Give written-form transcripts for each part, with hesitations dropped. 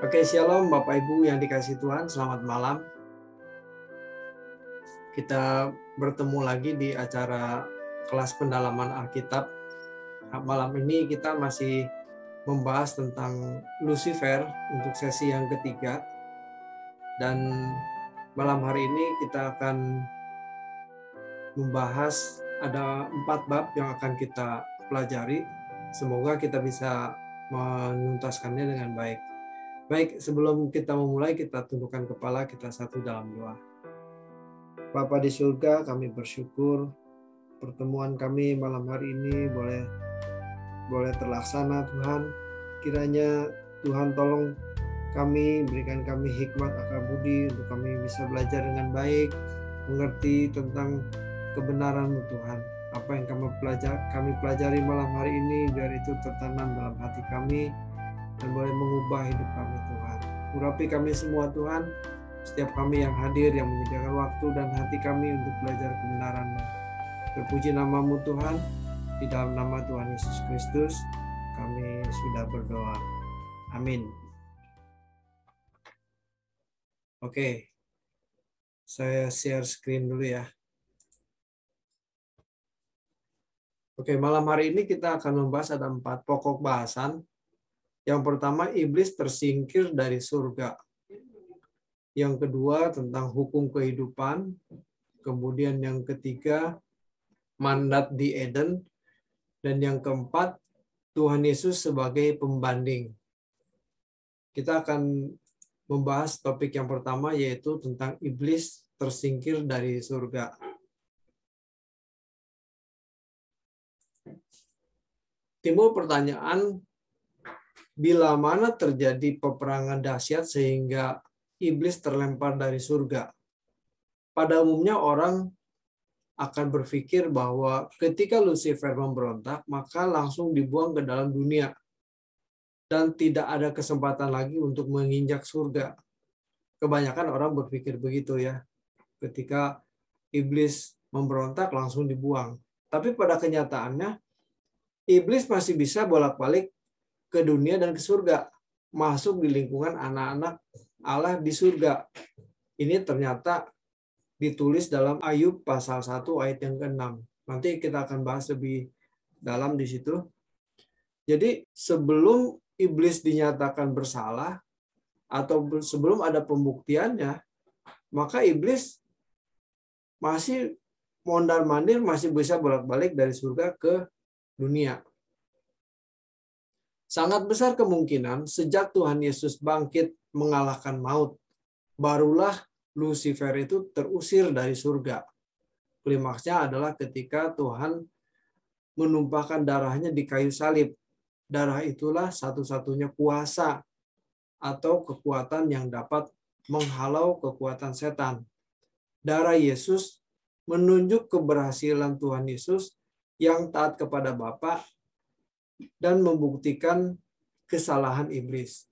Oke, shalom Bapak Ibu yang dikasihi Tuhan, selamat malam. Kita bertemu lagi di acara kelas pendalaman Alkitab. Malam ini kita masih membahas tentang Lucifer untuk sesi yang ketiga. Dan malam hari ini kita akan membahas ada 4 bab yang akan kita pelajari. Semoga kita bisa menuntaskannya dengan baik. Baik, sebelum kita memulai, kita tundukkan kepala, kita satu dalam doa. Bapa di surga, kami bersyukur pertemuan kami malam hari ini boleh terlaksana, Tuhan. Kiranya Tuhan tolong kami, berikan kami hikmat akal budi untuk kami bisa belajar dengan baik, mengerti tentang kebenaran-Mu, Tuhan. Apa yang kami pelajari malam hari ini, biar itu tertanam dalam hati kami dan boleh mengubah hidup kami, Tuhan. Urapi kami semua, Tuhan, setiap kami yang hadir, yang menyediakan waktu dan hati kami untuk belajar kebenaran-Mu. Terpuji nama-Mu, Tuhan. Di dalam nama Tuhan Yesus Kristus kami sudah berdoa. Amin. Oke, saya share screen dulu ya. Oke, malam hari ini kita akan membahas ada 4 pokok bahasan. Yang pertama, iblis tersingkir dari surga. Yang kedua, tentang hukum kehidupan. Kemudian yang ketiga, mandat di Eden. Dan yang keempat, Tuhan Yesus sebagai pembanding. Kita akan membahas topik yang pertama, yaitu tentang iblis tersingkir dari surga. Timbul pertanyaan, bila mana terjadi peperangan dahsyat sehingga iblis terlempar dari surga? Pada umumnya orang akan berpikir bahwa ketika Lucifer memberontak, maka langsung dibuang ke dalam dunia. Dan tidak ada kesempatan lagi untuk menginjak surga. Kebanyakan orang berpikir begitu ya. Ketika iblis memberontak, langsung dibuang. Tapi pada kenyataannya, iblis masih bisa bolak-balik ke dunia dan ke surga, masuk di lingkungan anak-anak Allah di surga. Ini ternyata ditulis dalam Ayub pasal 1 ayat yang ke-6. Nanti kita akan bahas lebih dalam di situ. Jadi sebelum iblis dinyatakan bersalah atau sebelum ada pembuktiannya, maka iblis masih mondar-mandir, masih bisa bolak-balik dari surga ke dunia. Sangat besar kemungkinan sejak Tuhan Yesus bangkit mengalahkan maut, barulah Lucifer itu terusir dari surga. Klimaksnya adalah ketika Tuhan menumpahkan darahnya di kayu salib. Darah itulah satu-satunya kuasa atau kekuatan yang dapat menghalau kekuatan setan. Darah Yesus menunjuk keberhasilan Tuhan Yesus yang taat kepada Bapa dan membuktikan kesalahan iblis.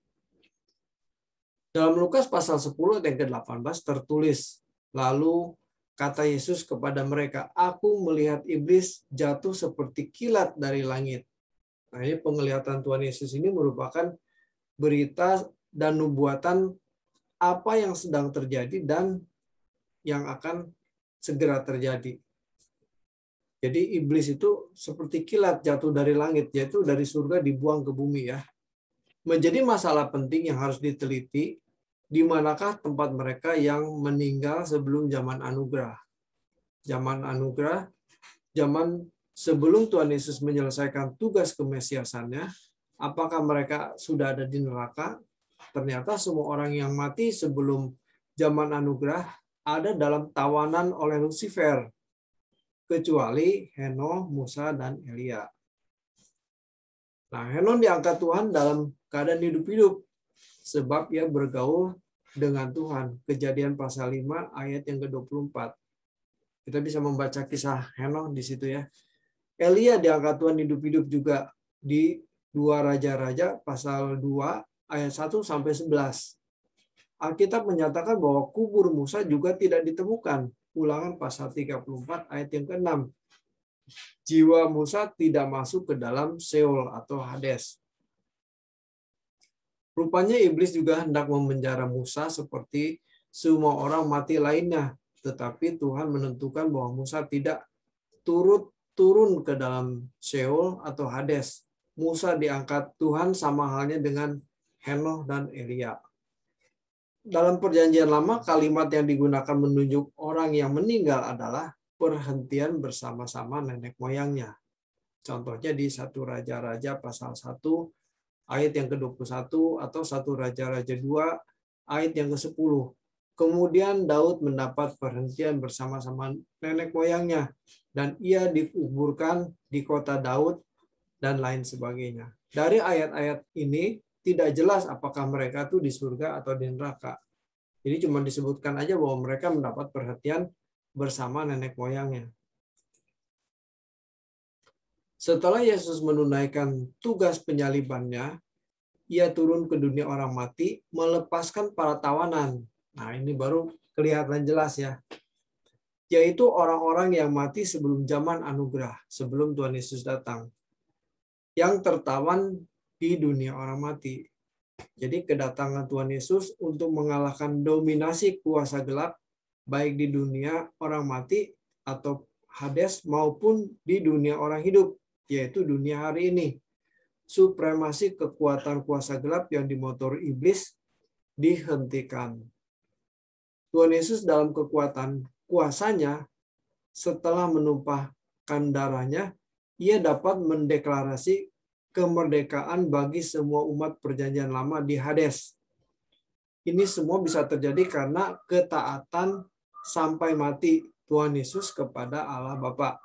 Dalam Lukas pasal 10 ayat ke-18 tertulis, lalu kata Yesus kepada mereka, "Aku melihat iblis jatuh seperti kilat dari langit." Nah, ini penglihatan Tuhan Yesus ini merupakan berita dan nubuatan apa yang sedang terjadi dan yang akan segera terjadi. Jadi iblis itu seperti kilat jatuh dari langit, yaitu dari surga dibuang ke bumi ya. Menjadi masalah penting yang harus diteliti, di manakah tempat mereka yang meninggal sebelum zaman anugerah. Zaman anugerah, zaman sebelum Tuhan Yesus menyelesaikan tugas kemesiasannya, apakah mereka sudah ada di neraka? Ternyata semua orang yang mati sebelum zaman anugerah ada dalam tawanan oleh Lucifer, kecuali Henokh, Musa, dan Elia. Nah, Henokh diangkat Tuhan dalam keadaan hidup-hidup, sebab ia bergaul dengan Tuhan. Kejadian pasal 5 ayat yang ke-24. Kita bisa membaca kisah Henokh di situ ya. Elia diangkat Tuhan hidup-hidup juga di 2 Raja-Raja pasal 2 ayat 1 sampai 11. Alkitab menyatakan bahwa kubur Musa juga tidak ditemukan. Ulangan pasal 34 ayat yang ke-6. Jiwa Musa tidak masuk ke dalam Seol atau Hades. Rupanya iblis juga hendak memenjara Musa seperti semua orang mati lainnya, tetapi Tuhan menentukan bahwa Musa tidak turun ke dalam Sheol atau Hades. Musa diangkat Tuhan sama halnya dengan Henoh dan Elia. Dalam Perjanjian Lama, kalimat yang digunakan menunjuk orang yang meninggal adalah perhentian bersama-sama nenek moyangnya. Contohnya di 1 Raja-Raja pasal 1 ayat yang ke-21 atau 1 Raja-Raja 2 ayat yang ke-10. Kemudian Daud mendapat perhentian bersama-sama nenek moyangnya dan ia dikuburkan di kota Daud dan lain sebagainya. Dari ayat-ayat ini tidak jelas apakah mereka itu di surga atau di neraka. Jadi cuma disebutkan aja bahwa mereka mendapat perhatian bersama nenek moyangnya. Setelah Yesus menunaikan tugas penyalibannya, ia turun ke dunia orang mati, melepaskan para tawanan. Nah, ini baru kelihatan jelas ya. Yaitu orang-orang yang mati sebelum zaman anugerah, sebelum Tuhan Yesus datang. Yang tertawan di dunia orang mati. Jadi kedatangan Tuhan Yesus untuk mengalahkan dominasi kuasa gelap, baik di dunia orang mati atau Hades maupun di dunia orang hidup, yaitu dunia hari ini. Supremasi kekuatan kuasa gelap yang dimotori iblis dihentikan. Tuhan Yesus dalam kekuatan kuasanya, setelah menumpahkan darahnya, ia dapat mendeklarasi kemerdekaan bagi semua umat Perjanjian Lama di Hades. Ini semua bisa terjadi karena ketaatan sampai mati Tuhan Yesus kepada Allah Bapa.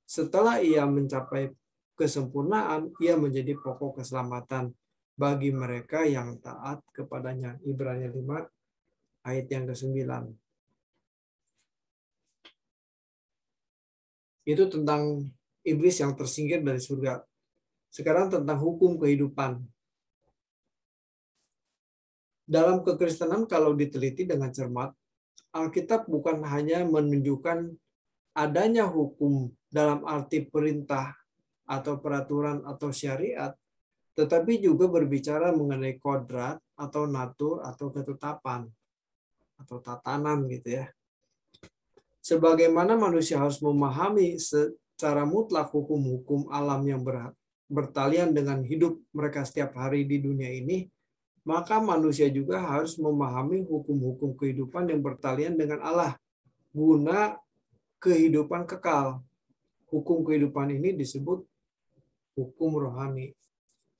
Setelah ia mencapai kesempurnaan, ia menjadi pokok keselamatan bagi mereka yang taat kepadanya. Ibrani 5 ayat yang ke-9. Itu tentang iblis yang tersingkir dari surga. Sekarang tentang hukum kehidupan. Dalam kekristenan kalau diteliti dengan cermat, Alkitab bukan hanya menunjukkan adanya hukum dalam arti perintah atau peraturan atau syariat, tetapi juga berbicara mengenai kodrat atau natur atau ketetapan atau tatanan gitu ya. Sebagaimana manusia harus memahami secara mutlak hukum-hukum alam yang bertalian dengan hidup mereka setiap hari di dunia ini, maka manusia juga harus memahami hukum-hukum kehidupan yang bertalian dengan Allah guna kehidupan kekal. Hukum kehidupan ini disebut hukum rohani.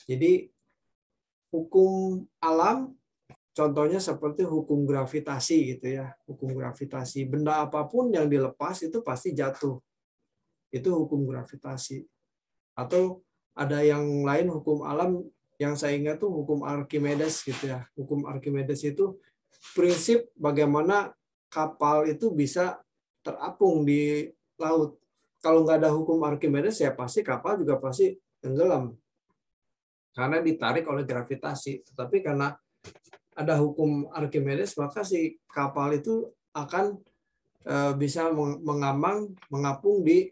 Jadi hukum alam contohnya seperti hukum gravitasi gitu ya. Hukum gravitasi, benda apapun yang dilepas itu pasti jatuh. Itu hukum gravitasi. Atau ada yang lain hukum alam yang saya ingat tuh hukum Archimedes gitu ya. Hukum Archimedes itu prinsip bagaimana kapal itu bisa terapung di laut. Kalau nggak ada hukum Archimedes ya pasti kapal juga pasti tenggelam karena ditarik oleh gravitasi. Tetapi karena ada hukum Archimedes maka si kapal itu akan bisa mengapung di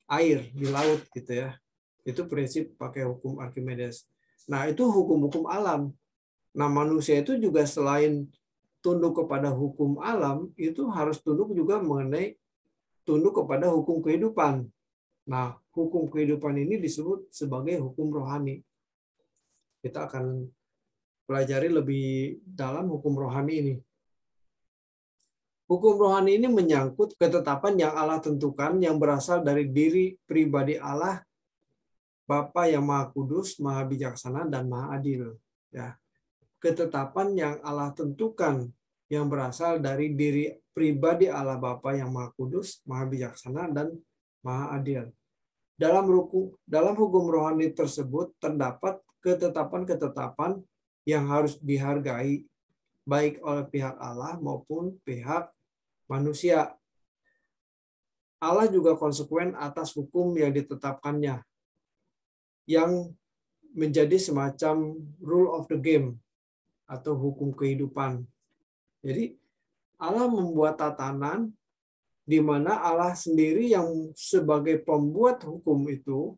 air, di laut gitu ya. Itu prinsip pakai hukum Archimedes. Nah, itu hukum-hukum alam. Nah, manusia itu juga selain tunduk kepada hukum alam, itu harus tunduk juga mengenai tunduk kepada hukum kehidupan. Nah, hukum kehidupan ini disebut sebagai hukum rohani. Kita akan pelajari lebih dalam hukum rohani ini. Hukum rohani ini menyangkut ketetapan yang Allah tentukan yang berasal dari diri pribadi Allah, Bapa yang Maha Kudus, Maha Bijaksana, dan Maha Adil. Ya. Ketetapan yang Allah tentukan yang berasal dari diri pribadi Allah Bapa yang Maha Kudus, Maha Bijaksana, dan Maha Adil. Dalam hukum rohani tersebut terdapat ketetapan-ketetapan yang harus dihargai baik oleh pihak Allah maupun pihak manusia. Allah juga konsekuen atas hukum yang ditetapkannya, yang menjadi semacam rule of the game atau hukum kehidupan. Jadi Allah membuat tatanan di mana Allah sendiri yang sebagai pembuat hukum itu,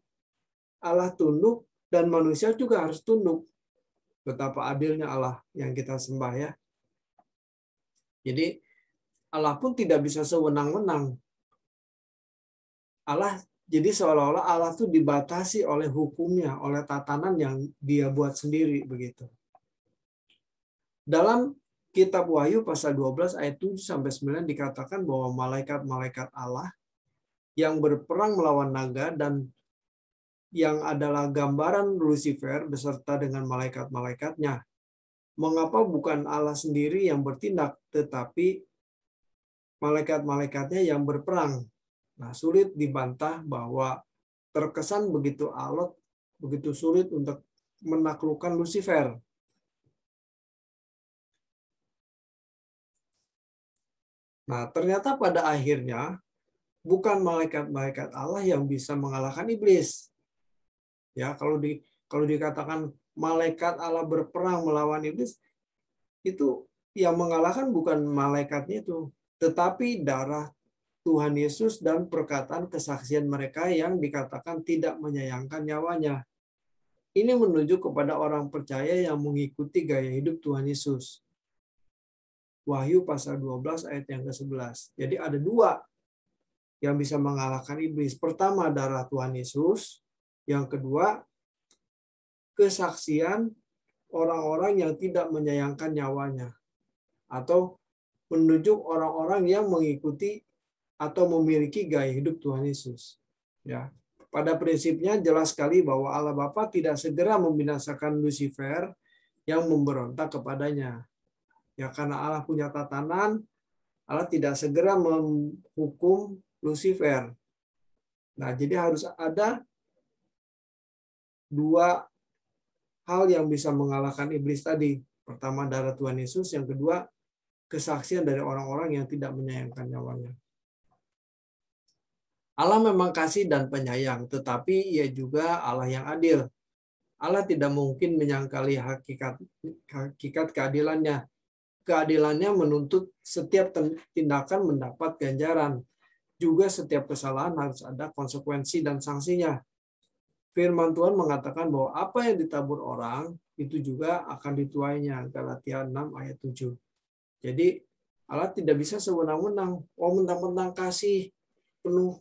Allah tunduk dan manusia juga harus tunduk. Betapa adilnya Allah yang kita sembah ya. Jadi Allah pun tidak bisa sewenang-wenang. Allah jadi seolah-olah Allah tuh dibatasi oleh hukumnya, oleh tatanan yang dia buat sendiri begitu. Dalam kitab Wahyu pasal 12 ayat 7 sampai 9 dikatakan bahwa malaikat-malaikat Allah yang berperang melawan naga dan yang adalah gambaran Lucifer beserta dengan malaikat-malaikatnya. Mengapa bukan Allah sendiri yang bertindak, tetapi malaikat-malaikatnya yang berperang? Nah, sulit dibantah bahwa terkesan begitu alot, begitu sulit untuk menaklukkan Lucifer. Nah, ternyata pada akhirnya bukan malaikat-malaikat Allah yang bisa mengalahkan iblis. Ya, kalau dikatakan malaikat Allah berperang melawan iblis, itu yang mengalahkan bukan malaikatnya itu, tetapi darah Tuhan Yesus dan perkataan kesaksian mereka yang dikatakan tidak menyayangkan nyawanya. Ini menunjuk kepada orang percaya yang mengikuti gaya hidup Tuhan Yesus. Wahyu pasal 12 ayat yang ke-11. Jadi ada dua yang bisa mengalahkan iblis. Pertama, darah Tuhan Yesus. Yang kedua, kesaksian orang-orang yang tidak menyayangkan nyawanya. Atau menunjuk orang-orang yang mengikuti atau memiliki gaya hidup Tuhan Yesus. Ya. Pada prinsipnya jelas sekali bahwa Allah Bapa tidak segera membinasakan Lucifer yang memberontak kepadanya. Ya, karena Allah punya tatanan, Allah tidak segera menghukum Lucifer. Nah, jadi harus ada dua hal yang bisa mengalahkan iblis tadi. Pertama, darah Tuhan Yesus. Yang kedua, kesaksian dari orang-orang yang tidak menyayangkan nyawanya. Allah memang kasih dan penyayang, tetapi Ia juga Allah yang adil. Allah tidak mungkin menyangkali hakikat keadilannya. Keadilannya menuntut setiap tindakan mendapat ganjaran. Juga setiap kesalahan harus ada konsekuensi dan sanksinya. Firman Tuhan mengatakan bahwa apa yang ditabur orang, itu juga akan dituainya. Galatia 6 ayat 7. Jadi Allah tidak bisa sewenang-wenang. Oh, mentang-mentang kasih penuh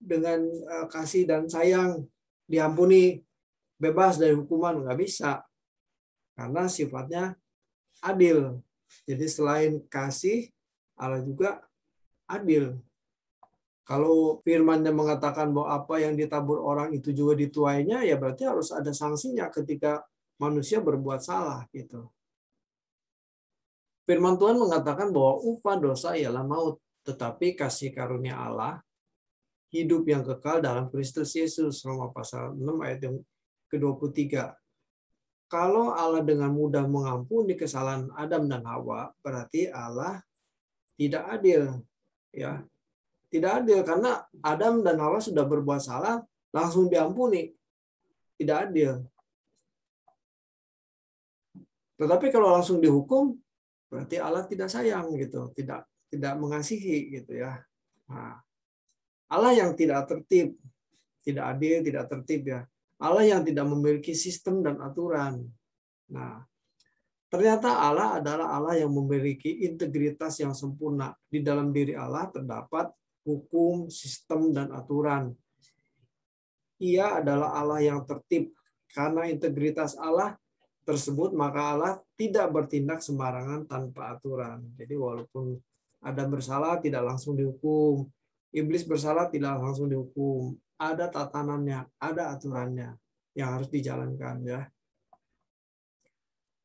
dengan kasih dan sayang, diampuni, bebas dari hukuman. Nggak bisa. Karena sifatnya adil. Jadi selain kasih, Allah juga adil. Kalau firman-Nya mengatakan bahwa apa yang ditabur orang itu juga dituainya, ya berarti harus ada sanksinya ketika manusia berbuat salah gitu. Firman Tuhan mengatakan bahwa upah dosa ialah maut, tetapi kasih karunia Allah hidup yang kekal dalam Kristus Yesus. Roma pasal 6 ayat yang ke-23. Kalau Allah dengan mudah mengampuni kesalahan Adam dan Hawa, berarti Allah tidak adil. Ya, tidak adil karena Adam dan Hawa sudah berbuat salah, langsung diampuni. Tidak adil. Tetapi kalau langsung dihukum, berarti Allah tidak sayang gitu, tidak mengasihi gitu ya. Nah, Allah yang tidak tertib, tidak adil, tidak tertib ya. Allah yang tidak memiliki sistem dan aturan. Nah, ternyata Allah adalah Allah yang memiliki integritas yang sempurna. Di dalam diri Allah terdapat hukum, sistem, dan aturan. Ia adalah Allah yang tertib. Karena integritas Allah tersebut, maka Allah tidak bertindak sembarangan tanpa aturan. Jadi walaupun Adam bersalah, tidak langsung dihukum. Iblis bersalah, tidak langsung dihukum. Ada tatanannya, ada aturannya yang harus dijalankan ya.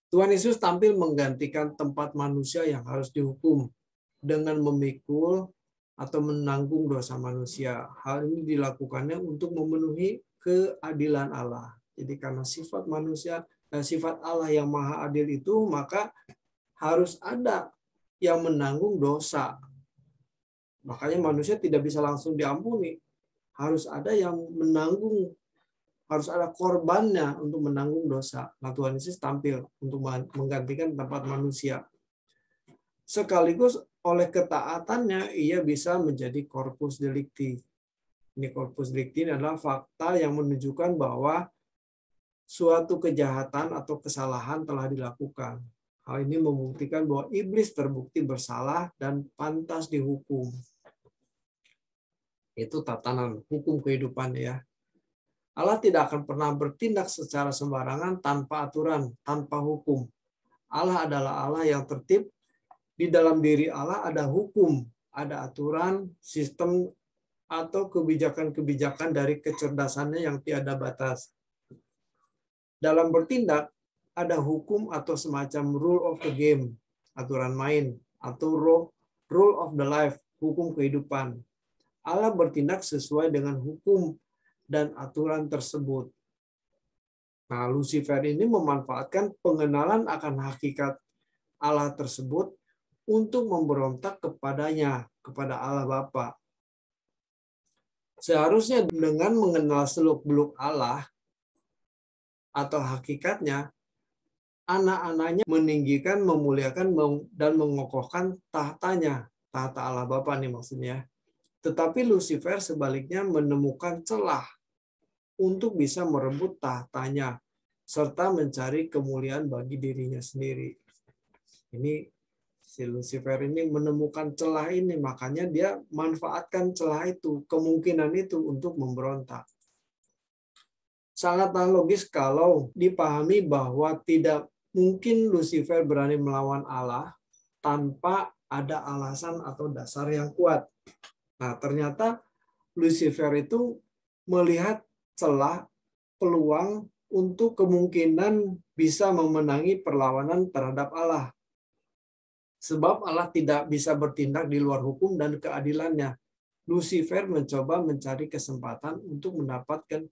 Tuhan Yesus tampil menggantikan tempat manusia yang harus dihukum dengan memikul atau menanggung dosa manusia. Hal ini dilakukannya untuk memenuhi keadilan Allah. Jadi karena sifat manusia dan sifat Allah yang maha adil itu, maka harus ada yang menanggung dosa. Makanya manusia tidak bisa langsung diampuni. Harus ada yang menanggung, harus ada korbannya untuk menanggung dosa. Nah, Tuhan Yesus tampil untuk menggantikan tempat manusia. Sekaligus oleh ketaatannya, ia bisa menjadi corpus delicti. Ini corpus delicti adalah fakta yang menunjukkan bahwa suatu kejahatan atau kesalahan telah dilakukan. Hal ini membuktikan bahwa iblis terbukti bersalah dan pantas dihukum. Itu tatanan hukum kehidupan ya. Allah tidak akan pernah bertindak secara sembarangan tanpa aturan, tanpa hukum. Allah adalah Allah yang tertib. Di dalam diri Allah ada hukum, ada aturan, sistem, atau kebijakan-kebijakan dari kecerdasannya yang tiada batas. Dalam bertindak, ada hukum atau semacam rule of the game, aturan main, atau rule of the life, hukum kehidupan. Allah bertindak sesuai dengan hukum dan aturan tersebut. Nah, Lucifer ini memanfaatkan pengenalan akan hakikat Allah tersebut untuk memberontak kepadanya, kepada Allah Bapa. Seharusnya dengan mengenal seluk-beluk Allah atau hakikatnya, anak-anaknya meninggikan, memuliakan, dan mengokohkan tahtanya. Tahta Allah Bapa nih maksudnya. Tetapi Lucifer sebaliknya menemukan celah untuk bisa merebut tahtanya, serta mencari kemuliaan bagi dirinya sendiri. Ini si Lucifer ini menemukan celah ini, makanya dia manfaatkan celah itu, kemungkinan itu untuk memberontak. Sangatlah logis kalau dipahami bahwa tidak mungkin Lucifer berani melawan Allah tanpa ada alasan atau dasar yang kuat. Nah, ternyata Lucifer itu melihat celah, peluang untuk kemungkinan bisa memenangi perlawanan terhadap Allah. Sebab Allah tidak bisa bertindak di luar hukum dan keadilannya. Lucifer mencoba mencari kesempatan untuk mendapatkan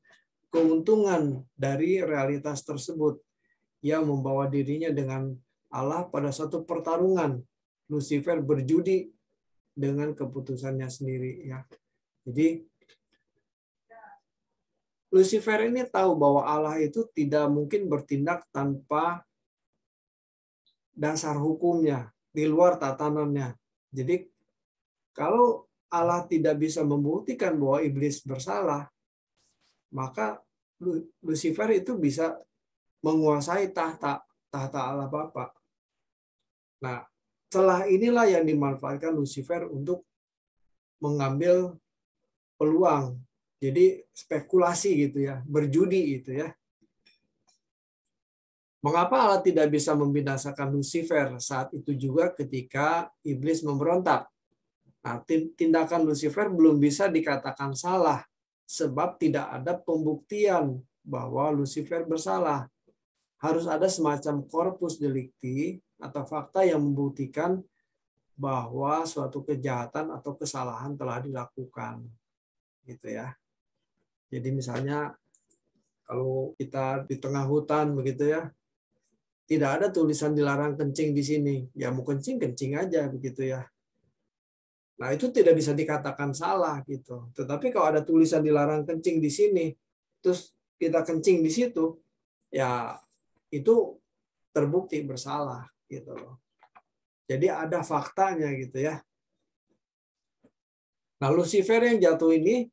keuntungan dari realitas tersebut yang membawa dirinya dengan Allah pada suatu pertarungan. Lucifer berjudi dengan keputusannya sendiri ya. Jadi Lucifer ini tahu bahwa Allah itu tidak mungkin bertindak tanpa dasar hukumnya, di luar tatanannya. Jadi kalau Allah tidak bisa membuktikan bahwa iblis bersalah, maka Lucifer itu bisa menguasai tahta Allah Bapa. Nah, celah inilah yang dimanfaatkan Lucifer untuk mengambil peluang. Jadi spekulasi gitu ya, berjudi gitu ya. Mengapa Allah tidak bisa membinasakan Lucifer saat itu juga ketika iblis memberontak? Nah, tindakan Lucifer belum bisa dikatakan salah sebab tidak ada pembuktian bahwa Lucifer bersalah. Harus ada semacam corpus delicti atau fakta yang membuktikan bahwa suatu kejahatan atau kesalahan telah dilakukan. Gitu ya. Jadi misalnya kalau kita di tengah hutan begitu ya, tidak ada tulisan dilarang kencing di sini. Ya mau kencing, kencing aja begitu ya. Nah, itu tidak bisa dikatakan salah gitu. Tetapi kalau ada tulisan dilarang kencing di sini, terus kita kencing di situ, ya itu terbukti bersalah gitu loh. Jadi ada faktanya gitu ya. Nah, Lucifer yang jatuh ini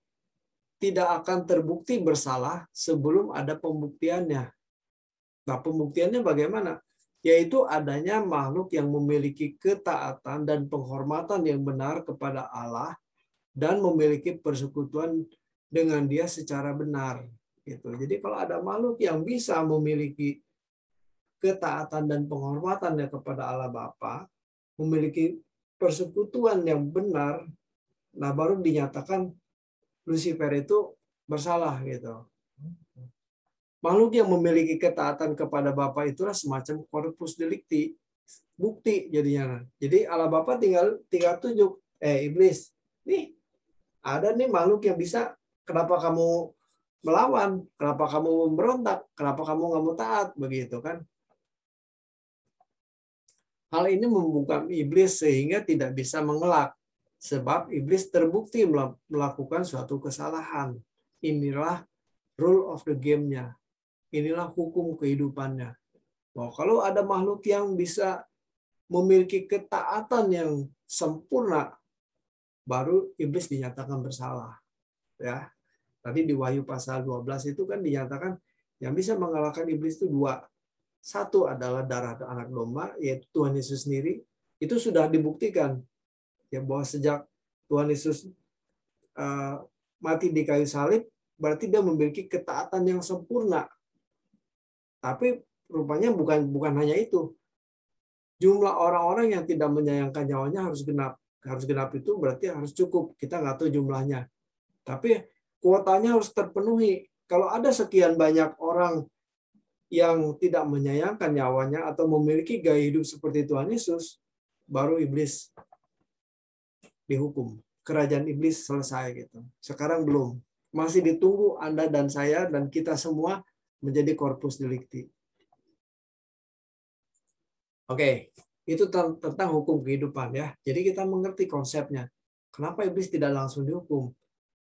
tidak akan terbukti bersalah sebelum ada pembuktiannya. Nah, pembuktiannya bagaimana? Yaitu adanya makhluk yang memiliki ketaatan dan penghormatan yang benar kepada Allah dan memiliki persekutuan dengan Dia secara benar. Gitu. Jadi kalau ada makhluk yang bisa memiliki ketaatan dan penghormatannya kepada Allah Bapa, memiliki persekutuan yang benar, nah baru dinyatakan Lucifer itu bersalah gitu. Makhluk yang memiliki ketaatan kepada Bapa itulah semacam corpus delicti, bukti jadinya. Jadi Allah Bapa tinggal tunjuk, iblis, nih ada nih makhluk yang bisa, kenapa kamu melawan, kenapa kamu memberontak, kenapa kamu nggak mau taat, begitu kan? Hal ini membungkam iblis sehingga tidak bisa mengelak, sebab iblis terbukti melakukan suatu kesalahan. Inilah rule of the game-nya. Inilah hukum kehidupannya. Bahwa kalau ada makhluk yang bisa memiliki ketaatan yang sempurna, baru iblis dinyatakan bersalah. Ya. Tadi di Wahyu pasal 12 itu kan dinyatakan Yang bisa mengalahkan iblis itu dua. Satu adalah darah anak domba, yaitu Tuhan Yesus sendiri. Itu sudah dibuktikan ya bahwa sejak Tuhan Yesus mati di kayu salib, berarti dia memiliki ketaatan yang sempurna. Tapi rupanya bukan hanya itu. Jumlah orang-orang yang tidak menyayangkan nyawanya harus genap. Harus genap itu berarti harus cukup. Kita nggak tahu jumlahnya. Tapi kuotanya harus terpenuhi. Kalau ada sekian banyak orang yang tidak menyayangkan nyawanya atau memiliki gaya hidup seperti Tuhan Yesus, baru iblis dihukum. Kerajaan iblis selesai gitu. Sekarang belum. Masih ditunggu Anda dan saya dan kita semua menjadi corpus delicti. Oke, itu tentang hukum kehidupan ya. Jadi kita mengerti konsepnya. Kenapa iblis tidak langsung dihukum?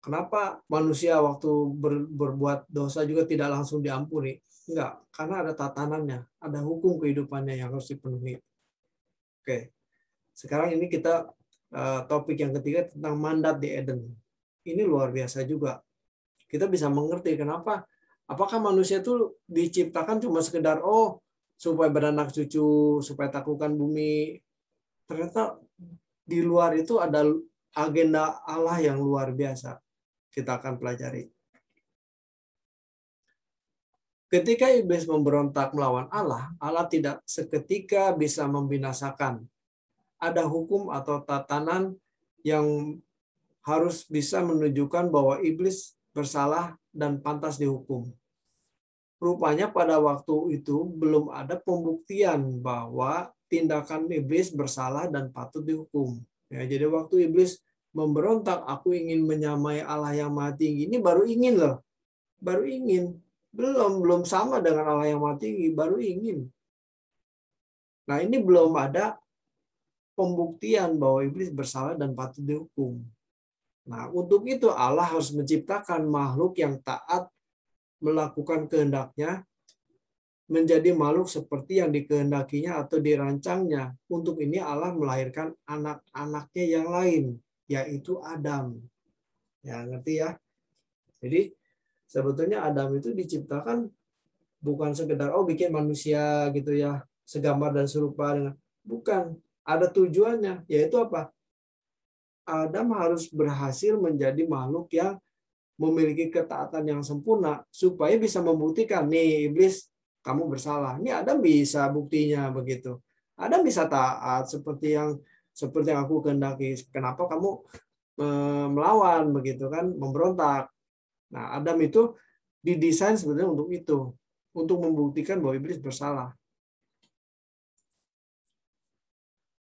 Kenapa manusia waktu berbuat dosa juga tidak langsung diampuni? Enggak, karena ada tatanannya, ada hukum kehidupannya yang harus dipenuhi. Oke, sekarang ini kita topik yang ketiga tentang mandat di Eden. Ini luar biasa juga. Kita bisa mengerti kenapa. Apakah manusia itu diciptakan cuma sekedar supaya beranak cucu, supaya taklukkan bumi. Ternyata di luar itu ada agenda Allah yang luar biasa. Kita akan pelajari. Ketika iblis memberontak melawan Allah, Allah tidak seketika bisa membinasakan. Ada hukum atau tatanan yang harus bisa menunjukkan bahwa iblis bersalah dan pantas dihukum. Rupanya pada waktu itu belum ada pembuktian bahwa tindakan iblis bersalah dan patut dihukum. Ya, jadi waktu iblis memberontak, aku ingin menyamai Allah yang Maha Tinggi, ini baru ingin loh. Baru ingin. Belum sama dengan Allah yang Maha Tinggi, baru ingin. Nah, ini belum ada pembuktian bahwa iblis bersalah dan patut dihukum. Nah, untuk itu Allah harus menciptakan makhluk yang taat melakukan kehendaknya, menjadi makhluk seperti yang dikehendakinya atau dirancangnya. Untuk ini Allah melahirkan anak-anaknya yang lain, yaitu Adam. Ya, ngerti ya? Jadi sebetulnya Adam itu diciptakan bukan sekedar bikin manusia gitu ya, segambar dan serupa dengan, bukan, ada tujuannya, yaitu apa? Adam harus berhasil menjadi makhluk yang memiliki ketaatan yang sempurna supaya bisa membuktikan nih iblis kamu bersalah. Ini Adam bisa buktinya begitu. Adam bisa taat seperti yang aku kehendaki. Kenapa kamu melawan begitu kan, memberontak. Nah, Adam itu didesain sebenarnya untuk itu, untuk membuktikan bahwa iblis bersalah.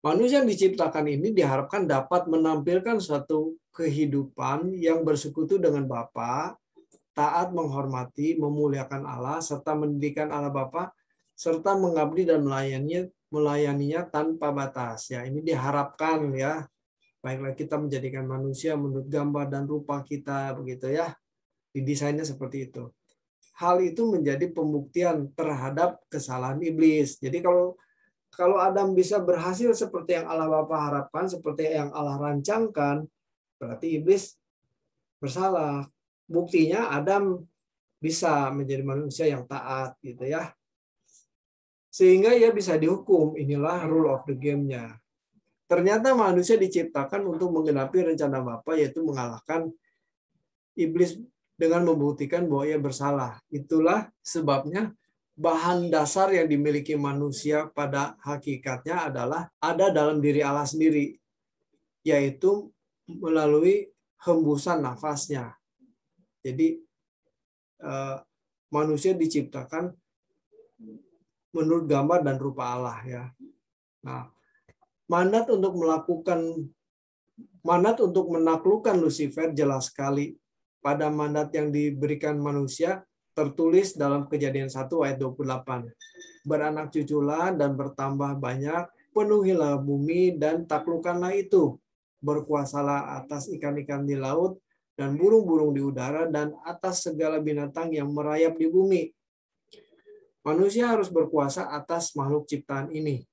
Manusia yang diciptakan ini diharapkan dapat menampilkan suatu kehidupan yang bersekutu dengan Bapa, taat menghormati, memuliakan Allah, serta mendidikan Allah Bapa, serta mengabdi dan melayaninya tanpa batas. Ya, ini diharapkan ya. Baiklah kita menjadikan manusia menurut gambar dan rupa kita begitu ya. Didesainnya seperti itu. Hal itu menjadi pembuktian terhadap kesalahan iblis. Jadi kalau Adam bisa berhasil seperti yang Allah Bapa harapkan, seperti yang Allah rancangkan, berarti iblis bersalah. Buktinya Adam bisa menjadi manusia yang taat gitu ya. Sehingga ia bisa dihukum. Inilah rule of the game-nya. Ternyata manusia diciptakan untuk menggenapi rencana Bapa, yaitu mengalahkan iblis dengan membuktikan bahwa ia bersalah. Itulah sebabnya bahan dasar yang dimiliki manusia pada hakikatnya adalah ada dalam diri Allah sendiri, yaitu melalui hembusan nafasnya. Jadi manusia diciptakan menurut gambar dan rupa Allah ya. Nah, mandat untuk menaklukkan Lucifer jelas sekali pada mandat yang diberikan manusia tertulis dalam Kejadian 1 ayat 28. Beranak cuculah dan bertambah banyak, penuhilah bumi dan taklukkanlah itu. Berkuasalah atas ikan-ikan di laut dan burung-burung di udara dan atas segala binatang yang merayap di bumi. Manusia harus berkuasa atas makhluk ciptaan ini.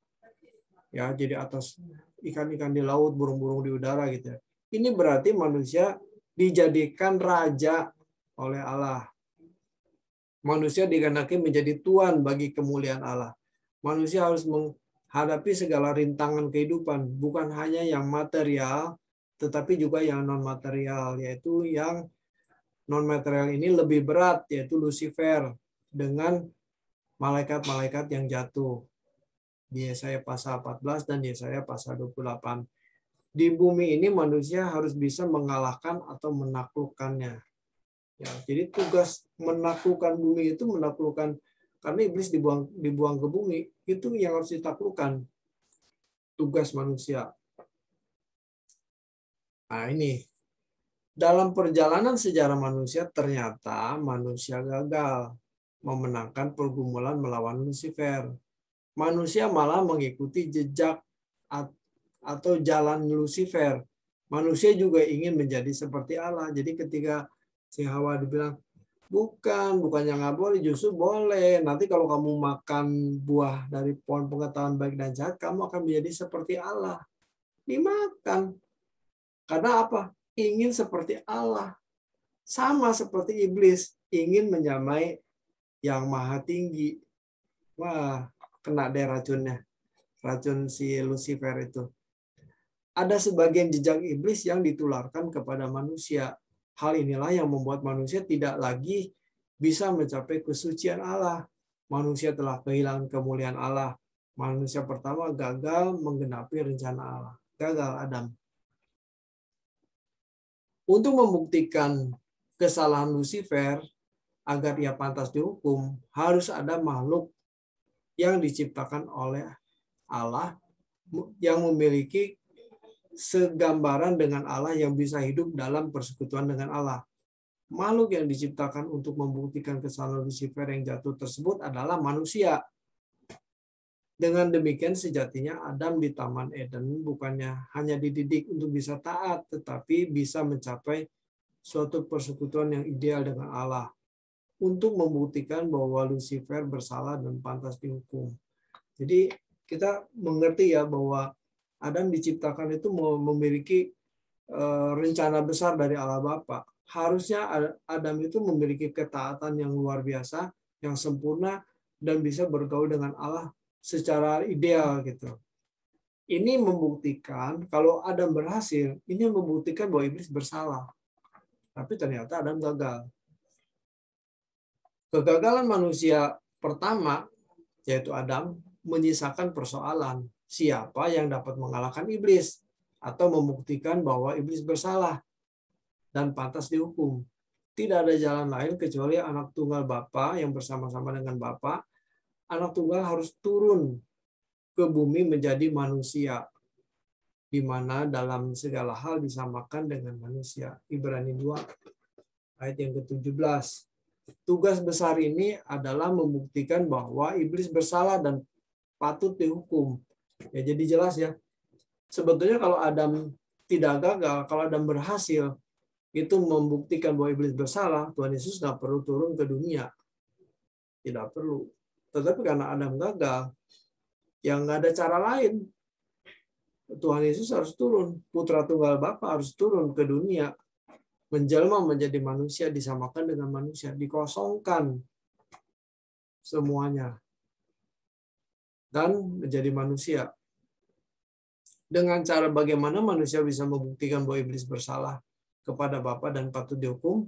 Ya, jadi atas ikan-ikan di laut, burung-burung di udara gitu. Ini berarti manusia dijadikan raja oleh Allah. Manusia dikehendaki menjadi tuan bagi kemuliaan Allah. Manusia harus menghadapi segala rintangan kehidupan, bukan hanya yang material, tetapi juga yang non-material, yaitu yang non-material ini lebih berat, yaitu Lucifer dengan malaikat-malaikat yang jatuh. Di Yesaya pasal 14 dan Yesaya pasal 28. Di bumi ini manusia harus bisa mengalahkan atau menaklukkannya. Ya, jadi tugas menaklukkan bumi itu menaklukkan, karena iblis dibuang ke bumi, itu yang harus ditaklukkan. Tugas manusia. Nah, ini dalam perjalanan sejarah manusia ternyata manusia gagal memenangkan pergumulan melawan Lucifer. Manusia malah mengikuti jejak atau jalan Lucifer. Manusia juga ingin menjadi seperti Allah. Jadi ketika si Hawa dibilang, bukannya nggak boleh, justru boleh. Nanti kalau kamu makan buah dari pohon pengetahuan baik dan jahat, kamu akan menjadi seperti Allah. Dimakan. Karena apa? Ingin seperti Allah. Sama seperti iblis, ingin menyamai yang maha tinggi. Wah, kena deh racunnya. Racun si Lucifer itu. Ada sebagian jejak iblis yang ditularkan kepada manusia. Hal inilah yang membuat manusia tidak lagi bisa mencapai kesucian Allah. Manusia telah kehilangan kemuliaan Allah. Manusia pertama gagal menggenapi rencana Allah. Gagal Adam. Untuk membuktikan kesalahan Lucifer agar ia pantas dihukum, harus ada makhluk yang diciptakan oleh Allah yang memiliki segambaran dengan Allah yang bisa hidup dalam persekutuan dengan Allah. Makhluk yang diciptakan untuk membuktikan kesalahan Lucifer yang jatuh tersebut adalah manusia. Dengan demikian sejatinya Adam di Taman Eden bukannya hanya dididik untuk bisa taat, tetapi bisa mencapai suatu persekutuan yang ideal dengan Allah untuk membuktikan bahwa Lucifer bersalah dan pantas dihukum. Jadi kita mengerti ya bahwa Adam diciptakan itu memiliki rencana besar dari Allah Bapa. Harusnya Adam itu memiliki ketaatan yang luar biasa, yang sempurna, dan bisa bergaul dengan Allah secara ideal gitu. Ini membuktikan kalau Adam berhasil, ini membuktikan bahwa iblis bersalah. Tapi ternyata Adam gagal. Kegagalan manusia pertama, yaitu Adam, menyisakan persoalan siapa yang dapat mengalahkan iblis atau membuktikan bahwa iblis bersalah dan pantas dihukum. Tidak ada jalan lain kecuali anak tunggal Bapa yang bersama-sama dengan Bapa. Anak tunggal harus turun ke bumi menjadi manusia, di mana dalam segala hal disamakan dengan manusia. Ibrani 2 ayat yang ke-17. Tugas besar ini adalah membuktikan bahwa iblis bersalah dan patut dihukum. Ya, jadi jelas ya. Sebetulnya kalau Adam tidak gagal, kalau Adam berhasil, itu membuktikan bahwa iblis bersalah, Tuhan Yesus nggak perlu turun ke dunia. Tidak perlu. Tetapi karena Adam gagal, yang nggak ada cara lain. Tuhan Yesus harus turun. Putra Tunggal Bapa harus turun ke dunia. Menjelma menjadi manusia, disamakan dengan manusia. Dikosongkan semuanya. Dan menjadi manusia. Dengan cara bagaimana manusia bisa membuktikan bahwa iblis bersalah kepada Bapa dan patut dihukum?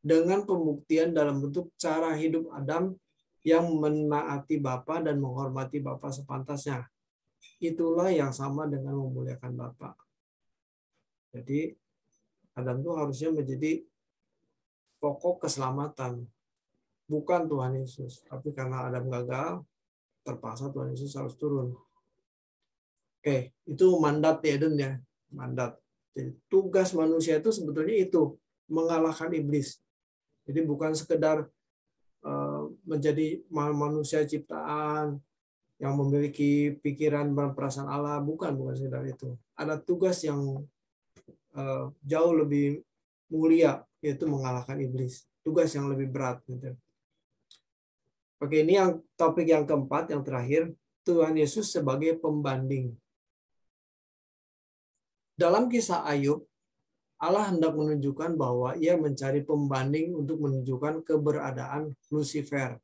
Dengan pembuktian dalam bentuk cara hidup Adam yang menaati Bapa dan menghormati Bapa sepantasnya. Itulah yang sama dengan memuliakan Bapa. Jadi Adam itu harusnya menjadi pokok keselamatan. Bukan Tuhan Yesus. Tapi karena Adam gagal, terpaksa Tuhan Yesus harus turun. Oke, itu mandat di Eden ya. Mandat. Jadi, tugas manusia itu sebetulnya itu. Mengalahkan iblis. Jadi bukan sekedar menjadi manusia ciptaan yang memiliki pikiran dan perasaan Allah. Bukan sekedar itu. Ada tugas yang jauh lebih mulia, yaitu mengalahkan iblis. Tugas yang lebih berat. Gitu. Oke, ini yang topik yang keempat, yang terakhir, Tuhan Yesus sebagai pembanding. Dalam kisah Ayub, Allah hendak menunjukkan bahwa ia mencari pembanding untuk menunjukkan keberadaan Lucifer.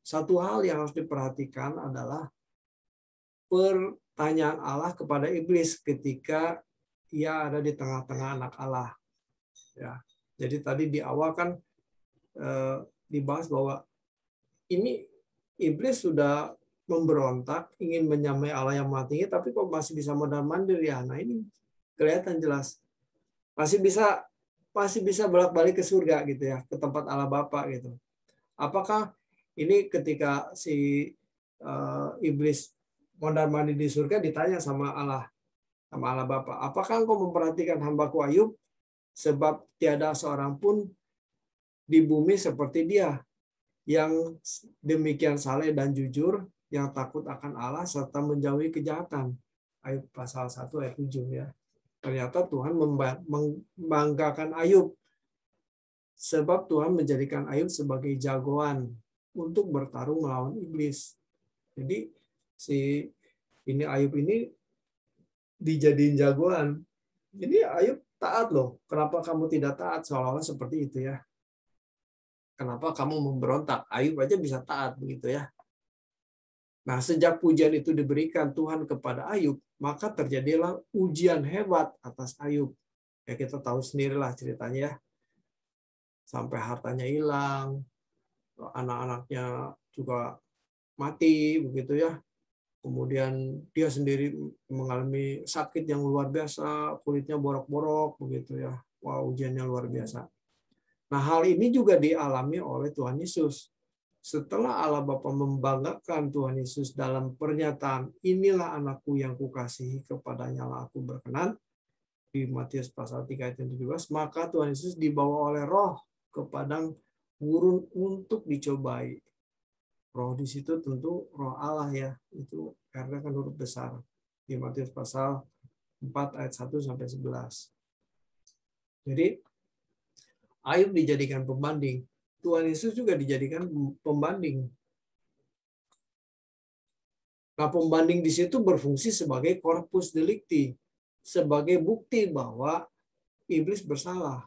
Satu hal yang harus diperhatikan adalah pertanyaan Allah kepada iblis ketika ia ada di tengah-tengah anak Allah. Ya, jadi tadi di awal kan dibahas bahwa ini iblis sudah memberontak, ingin menyamai Allah yang Maha Tinggi, tapi kok masih bisa mondar-mandir ya? Nah ini kelihatan jelas. Masih bisa bolak-balik ke surga gitu ya, ke tempat Allah Bapa gitu. Apakah ini ketika si iblis mondar-mandir di surga ditanya sama Allah Bapa, apakah engkau memperhatikan hambaku Ayub, sebab tiada seorang pun di bumi seperti dia, yang demikian saleh dan jujur, yang takut akan Allah serta menjauhi kejahatan. Ayub pasal 1 ayat 7 ya. Ternyata Tuhan membanggakan Ayub, sebab Tuhan menjadikan Ayub sebagai jagoan untuk bertarung melawan iblis. Jadi si ini Ayub ini dijadiin jagoan. Ini Ayub taat loh. Kenapa kamu tidak taat? Seolah-olah seperti itu ya. Kenapa kamu memberontak? Ayub aja bisa taat begitu ya. Nah, sejak pujian itu diberikan Tuhan kepada Ayub, maka terjadilah ujian hebat atas Ayub. Ya kita tahu sendirilah ceritanya ya. Sampai hartanya hilang, anak-anaknya juga mati begitu ya. Kemudian dia sendiri mengalami sakit yang luar biasa, kulitnya borok-borok begitu ya. Wah, ujiannya luar biasa. Nah, hal ini juga dialami oleh Tuhan Yesus. Setelah Allah Bapa membanggakan Tuhan Yesus dalam pernyataan, inilah anakku yang kukasihi, kepadanya lah aku berkenan, di Matius pasal 3 ayat 17, maka Tuhan Yesus dibawa oleh Roh ke padang gurun untuk dicobai. Roh di situ tentu Roh Allah ya, itu karena kan huruf besar. Di Matius pasal 4 ayat 1 sampai 11. Jadi Ayub dijadikan pembanding. Tuhan Yesus juga dijadikan pembanding. Nah, pembanding di situ berfungsi sebagai corpus delicti, sebagai bukti bahwa iblis bersalah.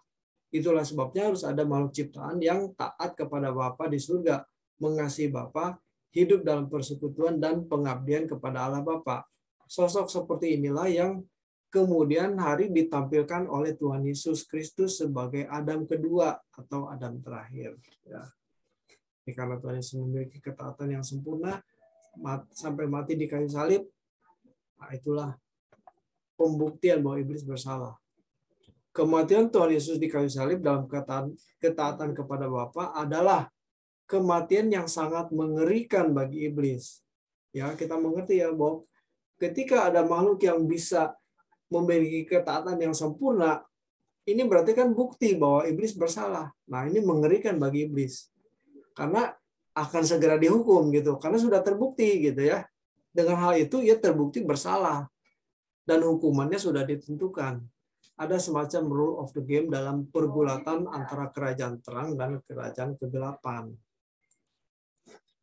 Itulah sebabnya harus ada makhluk ciptaan yang taat kepada Bapa di surga, mengasihi Bapa, hidup dalam persekutuan dan pengabdian kepada Allah Bapa. Sosok seperti inilah yang kemudian hari ditampilkan oleh Tuhan Yesus Kristus sebagai Adam kedua atau Adam terakhir. Ya. Ini karena Tuhan Yesus memiliki ketaatan yang sempurna sampai mati di kayu salib, nah itulah pembuktian bahwa iblis bersalah. Kematian Tuhan Yesus di kayu salib dalam ketaatan kepada Bapa adalah kematian yang sangat mengerikan bagi iblis. Ya, kita mengerti ya bahwa ketika ada makhluk yang bisa memiliki ketaatan yang sempurna, ini berarti kan bukti bahwa iblis bersalah. Nah, ini mengerikan bagi iblis. Karena akan segera dihukum gitu, karena sudah terbukti gitu ya. Dengan hal itu ia terbukti bersalah dan hukumannya sudah ditentukan. Ada semacam rule of the game dalam pergulatan antara kerajaan terang dan kerajaan kegelapan.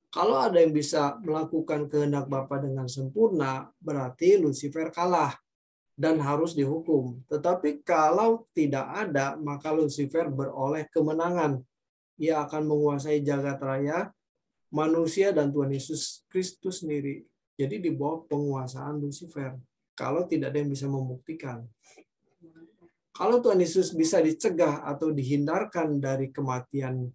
Kalau ada yang bisa melakukan kehendak Bapa dengan sempurna, berarti Lucifer kalah dan harus dihukum. Tetapi kalau tidak ada, maka Lucifer beroleh kemenangan. Ia akan menguasai jagat raya, manusia, dan Tuhan Yesus Kristus sendiri. Jadi di bawah penguasaan Lucifer. Kalau tidak ada yang bisa membuktikan. Kalau Tuhan Yesus bisa dicegah atau dihindarkan dari kematian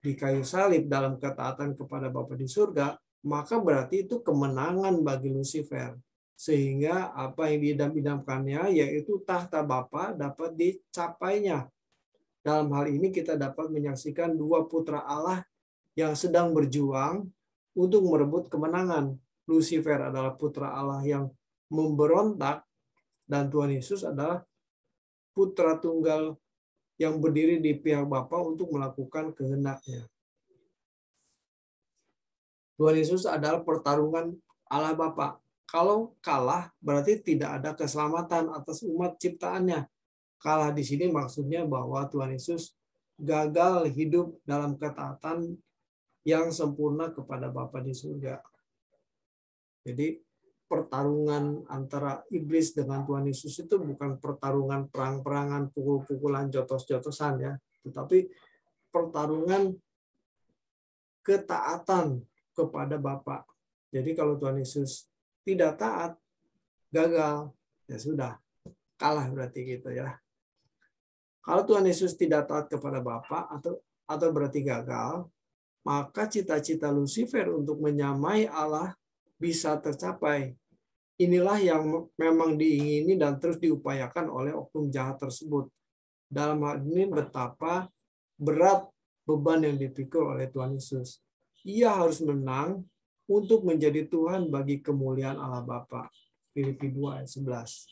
di kayu salib dalam ketaatan kepada Bapa di surga, maka berarti itu kemenangan bagi Lucifer. Sehingga apa yang diidam-idamkannya, yaitu tahta Bapa, dapat dicapainya. Dalam hal ini kita dapat menyaksikan dua putra Allah yang sedang berjuang untuk merebut kemenangan. Lucifer adalah putra Allah yang memberontak, dan Tuhan Yesus adalah putra tunggal yang berdiri di pihak Bapa untuk melakukan kehendaknya. Tuhan Yesus adalah pertarungan Allah Bapa. Kalau kalah, berarti tidak ada keselamatan atas umat ciptaannya. Kalah di sini maksudnya bahwa Tuhan Yesus gagal hidup dalam ketaatan yang sempurna kepada Bapa di surga. Jadi pertarungan antara iblis dengan Tuhan Yesus itu bukan pertarungan perang-perangan, pukul-pukulan, jotos-jotosan ya, tetapi pertarungan ketaatan kepada Bapa. Jadi kalau Tuhan Yesus tidak taat, gagal, ya sudah, kalah berarti gitu ya. Kalau Tuhan Yesus tidak taat kepada Bapa atau berarti gagal, maka cita-cita Lucifer untuk menyamai Allah bisa tercapai. Inilah yang memang diingini dan terus diupayakan oleh oknum jahat tersebut. Dalam hal ini betapa berat beban yang dipikul oleh Tuhan Yesus. Ia harus menang untuk menjadi Tuhan bagi kemuliaan Allah Bapa. Filipi 2 ayat 11.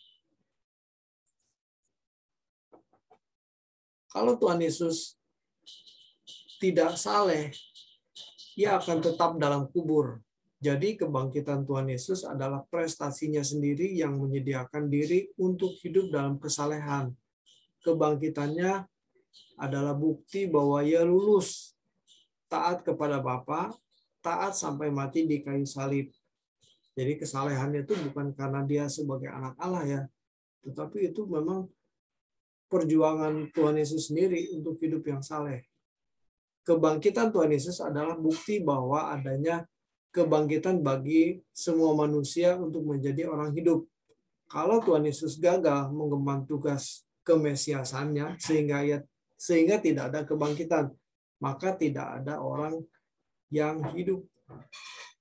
Kalau Tuhan Yesus tidak saleh, ia akan tetap dalam kubur. Jadi kebangkitan Tuhan Yesus adalah prestasinya sendiri yang menyediakan diri untuk hidup dalam kesalehan. Kebangkitannya adalah bukti bahwa ia lulus, taat kepada Bapa, taat sampai mati di kayu salib. Jadi kesalehannya itu bukan karena dia sebagai anak Allah ya, tetapi itu memang perjuangan Tuhan Yesus sendiri untuk hidup yang saleh. Kebangkitan Tuhan Yesus adalah bukti bahwa adanya kebangkitan bagi semua manusia untuk menjadi orang hidup. Kalau Tuhan Yesus gagal mengemban tugas kemesiasannya sehingga tidak ada kebangkitan, maka tidak ada orang yang hidup.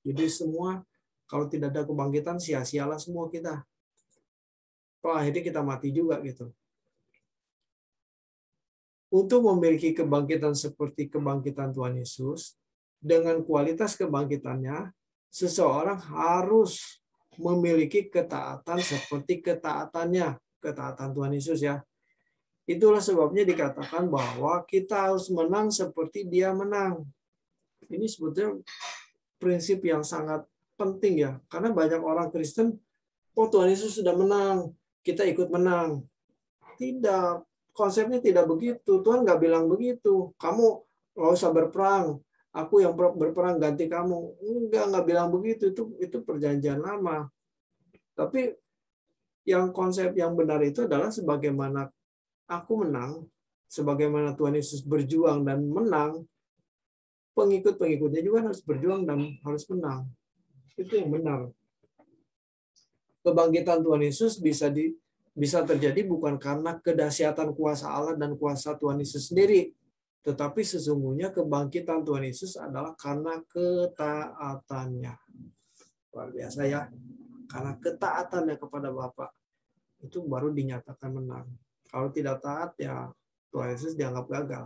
Jadi semua kalau tidak ada kebangkitan sia-sialah semua kita. Akhirnya kita mati juga gitu. Untuk memiliki kebangkitan seperti kebangkitan Tuhan Yesus, dengan kualitas kebangkitannya, seseorang harus memiliki ketaatan seperti ketaatan Tuhan Yesus ya. Itulah sebabnya dikatakan bahwa kita harus menang seperti Dia menang. Ini sebetulnya prinsip yang sangat penting ya, karena banyak orang Kristen, oh Tuhan Yesus sudah menang, kita ikut menang. Tidak, konsepnya tidak begitu. Tuhan nggak bilang begitu. Kamu nggak usah berperang. Aku yang berperang ganti kamu. Nggak bilang begitu. Itu perjanjian lama. Tapi yang konsep yang benar itu adalah sebagaimana aku menang, sebagaimana Tuhan Yesus berjuang dan menang, pengikut-pengikutnya juga harus berjuang dan harus menang. Itu yang benar. Kebangkitan Tuhan Yesus bisa terjadi bukan karena kedahsyatan kuasa Allah dan kuasa Tuhan Yesus sendiri, tetapi sesungguhnya kebangkitan Tuhan Yesus adalah karena ketaatannya. Luar biasa ya. Karena ketaatannya kepada Bapa itu baru dinyatakan menang. Kalau tidak taat ya Tuhan Yesus dianggap gagal.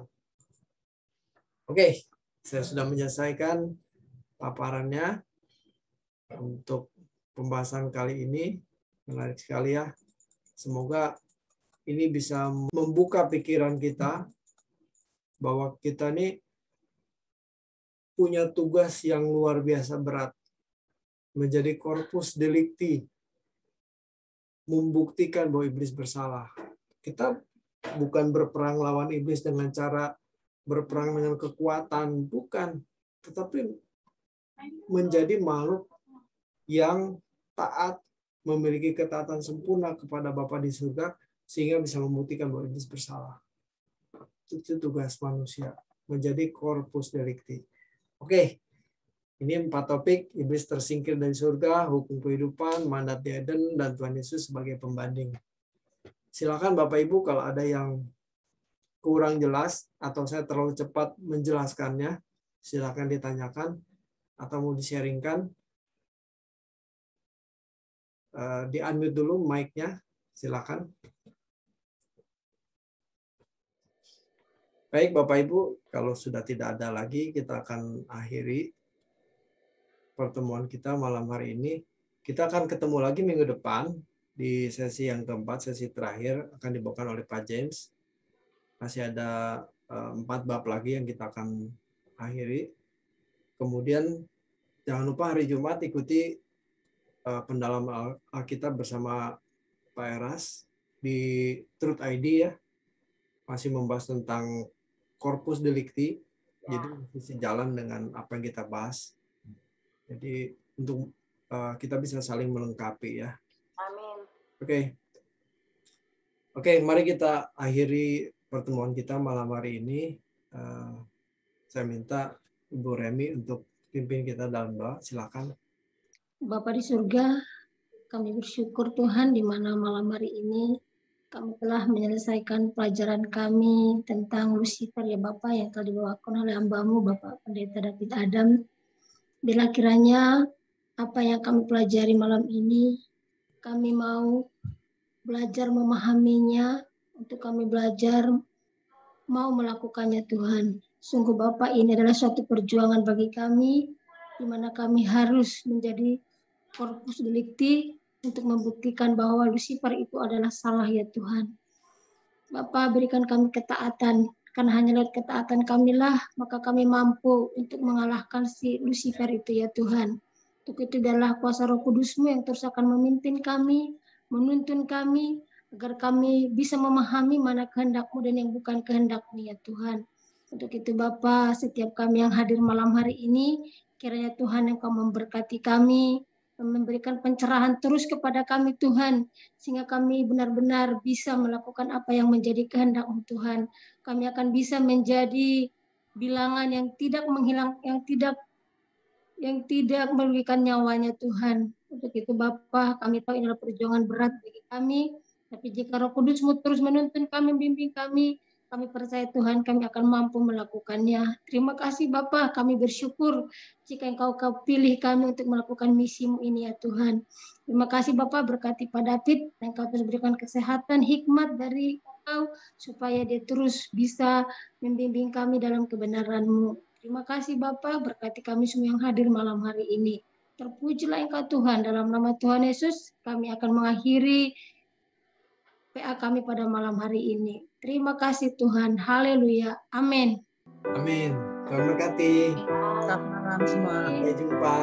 Oke, saya sudah menyelesaikan paparannya untuk pembahasan kali ini. Menarik sekali ya. Semoga ini bisa membuka pikiran kita bahwa kita ini punya tugas yang luar biasa berat. Menjadi corpus delicti. Membuktikan bahwa iblis bersalah. Kita bukan berperang lawan iblis dengan cara berperang dengan kekuatan. Bukan. Tetapi menjadi makhluk yang taat, memiliki ketaatan sempurna kepada Bapa di surga, sehingga bisa membuktikan bahwa iblis bersalah. Itu tugas manusia, menjadi corpus delicti. Oke, ini 4 topik: iblis tersingkir dari surga, hukum kehidupan, mandat di Eden, dan Tuhan Yesus sebagai pembanding. Silakan Bapak Ibu kalau ada yang kurang jelas atau saya terlalu cepat menjelaskannya, silakan ditanyakan atau mau di-sharingkan. Di-unmute dulu mic-nya, silakan. Baik Bapak Ibu, kalau sudah tidak ada lagi, kita akan akhiri pertemuan kita malam hari ini. Kita akan ketemu lagi minggu depan di sesi yang keempat, sesi terakhir akan dibawakan oleh Pak James. Masih ada 4 bab lagi yang kita akan akhiri. Kemudian jangan lupa hari Jumat ikuti pendalaman Alkitab bersama Pak Eras di Truth ID ya. Masih membahas tentang corpus delicti. Jadi masih jalan dengan apa yang kita bahas. Jadi untuk kita bisa saling melengkapi ya. Amin. Oke, mari kita akhiri pertemuan kita malam hari ini. Saya minta Ibu Remi untuk pimpin kita dalam doa. Silakan. Bapa di surga, kami bersyukur Tuhan di mana malam hari ini kami telah menyelesaikan pelajaran kami tentang Lucifer ya Bapak yang telah dibawakan oleh hamba-Mu Bapak Pendeta David Adam. Bila kiranya apa yang kami pelajari malam ini kami mau belajar memahaminya, untuk kami belajar mau melakukannya Tuhan. Sungguh Bapak, ini adalah suatu perjuangan bagi kami di mana kami harus menjadi corpus delicti untuk membuktikan bahwa Lucifer itu adalah salah ya Tuhan. Bapak, berikan kami ketaatan, karena hanya lewat ketaatan kamilah maka kami mampu untuk mengalahkan si Lucifer itu ya Tuhan. Untuk itu adalah kuasa Roh Kudus-Mu yang terus akan memimpin kami, menuntun kami, agar kami bisa memahami mana kehendak-Mu dan yang bukan kehendak-Mu ya Tuhan. Untuk itu Bapa, setiap kami yang hadir malam hari ini, kiranya Tuhan yang Kau memberkati kami, memberikan pencerahan terus kepada kami Tuhan, sehingga kami benar-benar bisa melakukan apa yang menjadi kehendak-Mu Tuhan. Kami akan bisa menjadi bilangan yang tidak menghilang, yang tidak merugikan nyawanya Tuhan. Untuk itu Bapa, kami tahu ini adalah perjuangan berat bagi kami, tapi jika Roh Kudus-Mu terus menuntun kami, bimbing kami percaya Tuhan kami akan mampu melakukannya. Terima kasih Bapa, kami bersyukur jika Engkau pilih kami untuk melakukan misi-Mu ini ya Tuhan. Terima kasih Bapa, berkati Pak David, dan Engkau terus berikan kesehatan, hikmat dari Engkau, supaya dia terus bisa membimbing kami dalam kebenaran-Mu. Terima kasih Bapa, berkati kami semua yang hadir malam hari ini. Terpujilah Engkau Tuhan, dalam nama Tuhan Yesus kami akan mengakhiri PA kami pada malam hari ini. Terima kasih Tuhan, haleluya, amin. Amin. Tuhan berkati. Selamat malam semua. Sampai jumpa.